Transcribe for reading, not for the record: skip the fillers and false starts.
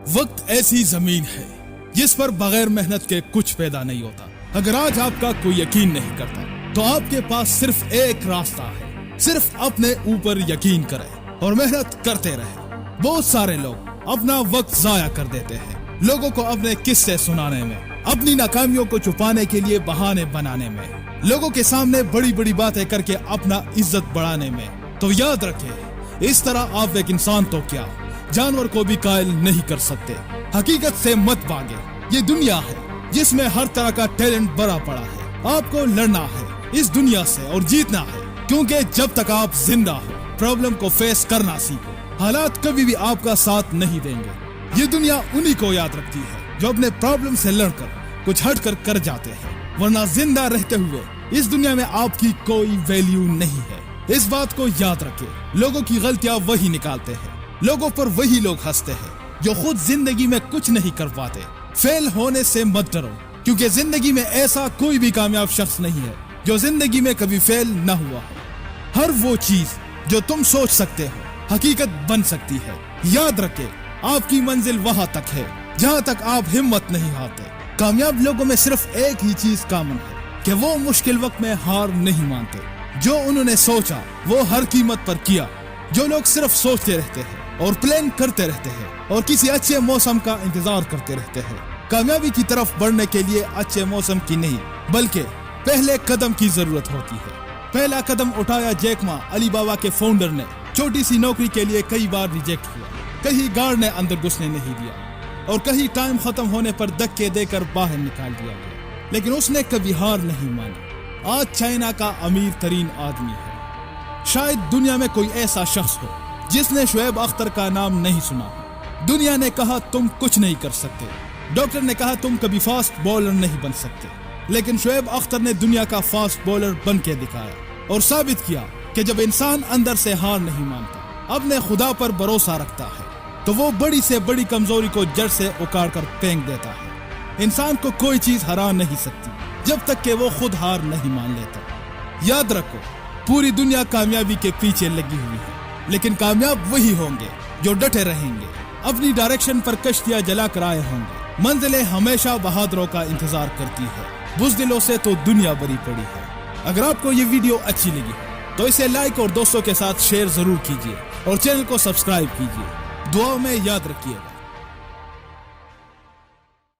वक्त ऐसी जमीन है जिस पर बगैर मेहनत के कुछ पैदा नहीं होता। अगर आज आपका कोई यकीन नहीं करता तो आपके पास सिर्फ एक रास्ता है, सिर्फ अपने ऊपर यकीन करें और मेहनत करते रहें। बहुत सारे लोग अपना वक्त जाया कर देते हैं, लोगों को अपने किस्से सुनाने में, अपनी नाकामियों को छुपाने के लिए बहाने बनाने में, लोगों के सामने बड़ी बड़ी बातें करके अपना इज्जत बढ़ाने में। तो याद रखें, इस तरह आप एक इंसान तो क्या जानवर को भी कायल नहीं कर सकते। हकीकत से मत भागे, ये दुनिया है जिसमें हर तरह का टैलेंट भरा पड़ा है। आपको लड़ना है इस दुनिया से और जीतना है, क्योंकि जब तक आप जिंदा हो प्रॉब्लम को फेस करना सीखो। हालात कभी भी आपका साथ नहीं देंगे। ये दुनिया उन्हीं को याद रखती है जो अपने प्रॉब्लम से लड़कर कुछ हट कर जाते हैं, वरना जिंदा रहते हुए इस दुनिया में आपकी कोई वैल्यू नहीं है। इस बात को याद रखें, लोगों की गलतियां वही निकालते हैं, लोगों पर वही लोग हंसते हैं जो खुद जिंदगी में कुछ नहीं कर पाते। फेल होने से मत डरो, क्योंकि जिंदगी में ऐसा कोई भी कामयाब शख्स नहीं है जो जिंदगी में कभी फेल न हुआ हो। हर वो चीज जो तुम सोच सकते हो हकीकत बन सकती है। याद रखें, आपकी मंजिल वहां तक है जहां तक आप हिम्मत नहीं हारते। कामयाब लोगों में सिर्फ एक ही चीज कॉमन है कि वो मुश्किल वक्त में हार नहीं मानते। जो उन्होंने सोचा वो हर कीमत पर किया। जो लोग सिर्फ सोचते रहते हैं और प्लान करते रहते हैं और किसी अच्छे मौसम का इंतजार करते रहते हैं, कामयाबी की तरफ बढ़ने के लिए अच्छे मौसम की नहीं बल्कि पहले कदम की जरूरत होती है। पहला कदम उठाया जैक मा अली बाबा के फाउंडर ने। छोटी सी नौकरी के लिए कई बार रिजेक्ट हुआ, कहीं गार्ड ने अंदर घुसने नहीं दिया और कहीं टाइम खत्म होने पर धक्के देकर बाहर निकाल दिया गया, लेकिन उसने कभी हार नहीं मानी। आज चाइना का अमीर तरीन आदमी है। शायद दुनिया में कोई ऐसा शख्स हो जिसने शुएब अख्तर का नाम नहीं सुना। दुनिया ने कहा तुम कुछ नहीं कर सकते, डॉक्टर ने कहा तुम कभी फास्ट बॉलर नहीं बन सकते, लेकिन शुएब अख्तर ने दुनिया का फास्ट बॉलर बन के दिखाया और साबित किया कि जब इंसान अंदर से हार नहीं मानता, अपने खुदा पर भरोसा रखता है, तो वो बड़ी से बड़ी कमजोरी को जड़ से उखाड़ कर फेंक देता है। इंसान को कोई चीज हरा नहीं सकती जब तक कि वो खुद हार नहीं मान लेता। याद रखो, पूरी दुनिया कामयाबी के पीछे लगी हुई है, लेकिन कामयाब वही होंगे जो डटे रहेंगे, अपनी डायरेक्शन पर कश्तियां जला कर आए होंगे। मंजिलें हमेशा बहादुरों का इंतजार करती है, बुज़दिलों से तो दुनिया भरी पड़ी है। अगर आपको ये वीडियो अच्छी लगी तो इसे लाइक और दोस्तों के साथ शेयर जरूर कीजिए और चैनल को सब्सक्राइब कीजिए। दुआओं में याद रखिएगा।